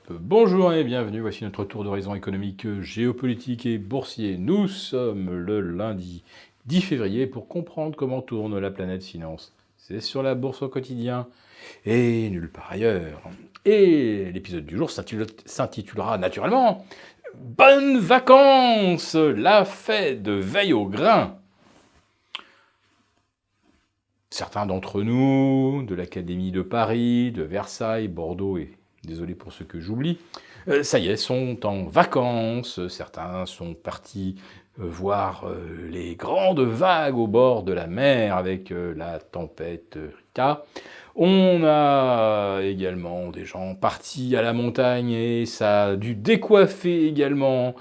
Bonjour et bienvenue, voici notre tour d'horizon économique, géopolitique et boursier. Nous sommes le lundi 10 février pour comprendre comment tourne la planète finance. C'est sur la bourse au quotidien et nulle part ailleurs. Et l'épisode du jour s'intitulera naturellement « Bonnes vacances ! La Fed veille au grain ». Certains d'entre nous, de l'Académie de Paris, de Versailles, Bordeaux et désolé pour ceux que j'oublie, ça y est, sont en vacances, certains sont partis voir les grandes vagues au bord de la mer avec la tempête Rita. On a également des gens partis à la montagne et ça a dû décoiffer également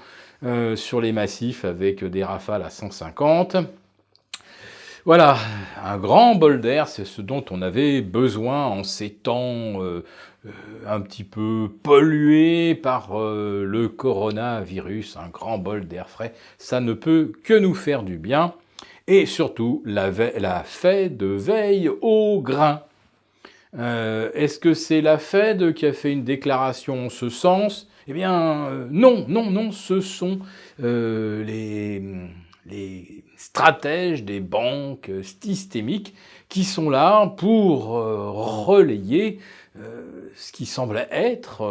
sur les massifs avec des rafales à 150. Voilà, un grand bol d'air, c'est ce dont on avait besoin en ces temps un petit peu pollués par le coronavirus. Un grand bol d'air frais, ça ne peut que nous faire du bien. Et surtout, la Fed veille au grain. Est-ce que c'est la Fed qui a fait une déclaration en ce sens ? Eh bien, non, ce sont les stratèges des banques systémiques qui sont là pour relayer ce qui semble être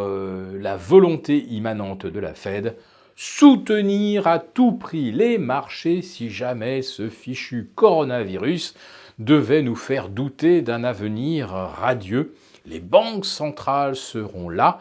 la volonté immanente de la Fed, soutenir à tout prix les marchés si jamais ce fichu coronavirus devait nous faire douter d'un avenir radieux. Les banques centrales seront là.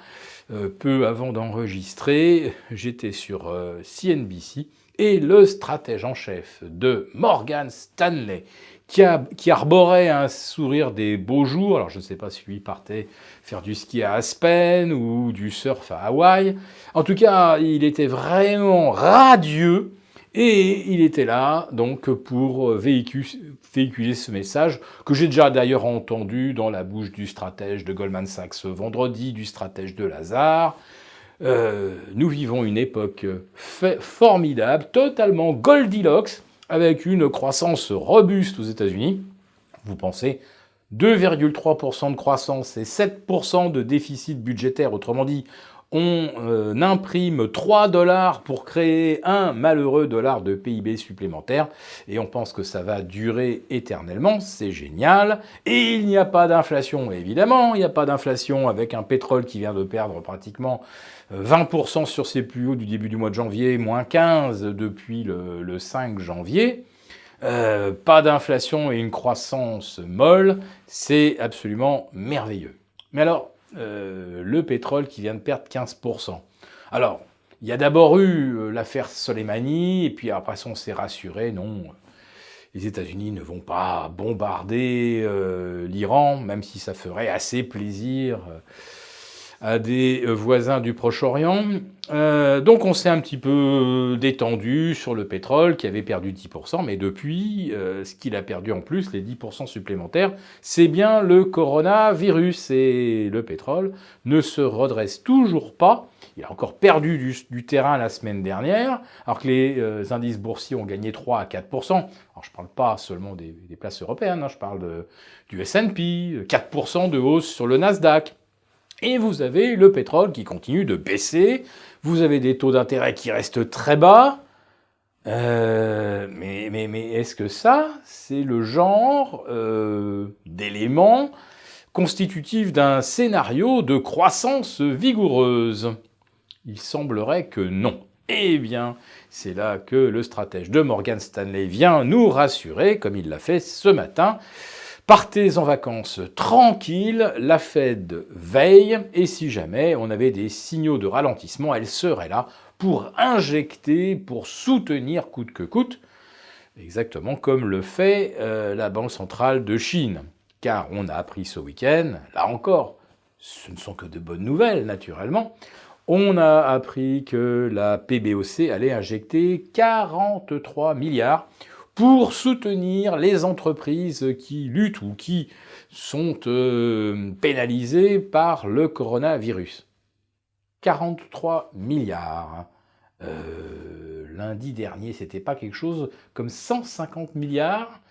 Peu avant d'enregistrer, j'étais sur CNBC et le stratège en chef de Morgan Stanley, qui arborait un sourire des beaux jours, alors je ne sais pas si lui partait faire du ski à Aspen ou du surf à Hawaï, en tout cas il était vraiment radieux et il était là donc pour véhiculer ce message que j'ai déjà d'ailleurs entendu dans la bouche du stratège de Goldman Sachs vendredi, du stratège de Lazard. Nous vivons une époque formidable, totalement Goldilocks, avec une croissance robuste aux États-Unis. Vous pensez 2,3% de croissance et 7% de déficit budgétaire, autrement dit, on imprime 3 $ pour créer un malheureux dollar de PIB supplémentaire et on pense que ça va durer éternellement, c'est génial. Et il n'y a pas d'inflation, évidemment, il n'y a pas d'inflation avec un pétrole qui vient de perdre pratiquement 20% sur ses plus hauts du début du mois de janvier, moins 15 depuis le 5 janvier. Pas d'inflation et une croissance molle, c'est absolument merveilleux. Mais alors, le pétrole qui vient de perdre 15%. Alors, il y a d'abord eu l'affaire Soleimani, et puis après on s'est rassuré, non, les États-Unis ne vont pas bombarder l'Iran, même si ça ferait assez plaisir à des voisins du Proche-Orient. Donc on s'est un petit peu détendu sur le pétrole qui avait perdu 10%, mais depuis, ce qu'il a perdu en plus, les 10% supplémentaires, c'est bien le coronavirus. Et le pétrole ne se redresse toujours pas. Il a encore perdu du terrain la semaine dernière, alors que les indices boursiers ont gagné 3 à 4%. Alors je ne parle pas seulement des places européennes, hein, je parle du S&P, 4% de hausse sur le Nasdaq. Et vous avez le pétrole qui continue de baisser, vous avez des taux d'intérêt qui restent très bas, mais est-ce que ça, c'est le genre d'éléments constitutifs d'un scénario de croissance vigoureuse ? Il semblerait que non. Eh bien, c'est là que le stratège de Morgan Stanley vient nous rassurer, comme il l'a fait ce matin. Partez en vacances tranquille, la Fed veille, et si jamais on avait des signaux de ralentissement, elle serait là pour injecter, pour soutenir coûte que coûte, exactement comme le fait la Banque centrale de Chine. Car on a appris ce week-end, là encore, ce ne sont que de bonnes nouvelles naturellement, on a appris que la PBOC allait injecter 43 milliards pour soutenir les entreprises qui luttent ou qui sont pénalisées par le coronavirus. 43 milliards. Lundi dernier, c'était pas quelque chose comme 150 milliards.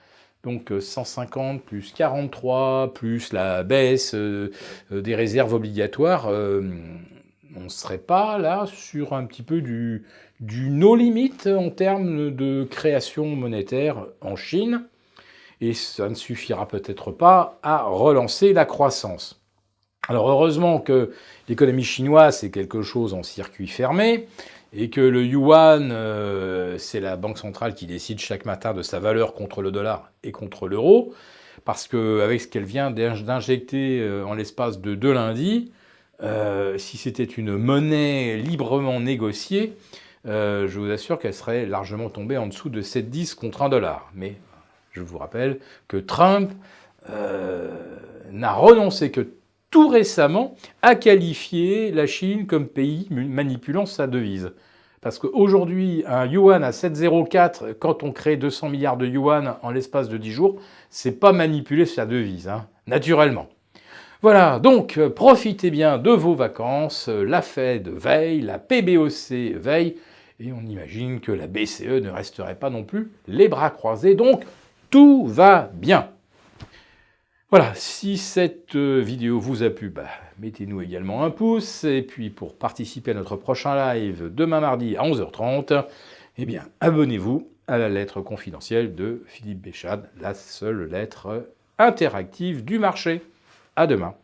Donc 150 plus 43 plus la baisse des réserves obligatoires, on ne serait pas là sur un petit peu du no limit en termes de création monétaire en Chine, et ça ne suffira peut-être pas à relancer la croissance. Alors heureusement que l'économie chinoise, c'est quelque chose en circuit fermé, et que le yuan, c'est la banque centrale qui décide chaque matin de sa valeur contre le dollar et contre l'euro, parce qu'avec ce qu'elle vient d'injecter en l'espace de 2 lundis, si c'était une monnaie librement négociée, je vous assure qu'elle serait largement tombée en dessous de 7,10 contre un dollar. Mais je vous rappelle que Trump n'a renoncé que tout récemment à qualifier la Chine comme pays manipulant sa devise. Parce qu'aujourd'hui, un yuan à 7,04, quand on crée 200 milliards de yuan en l'espace de 10 jours, c'est pas manipuler sa devise, hein, naturellement. Voilà, donc profitez bien de vos vacances, la Fed veille, la PBOC veille, et on imagine que la BCE ne resterait pas non plus les bras croisés, donc tout va bien. Voilà, si cette vidéo vous a plu, mettez-nous également un pouce, et puis pour participer à notre prochain live demain mardi à 11h30, eh bien abonnez-vous à la lettre confidentielle de Philippe Béchade, la seule lettre interactive du marché. À demain.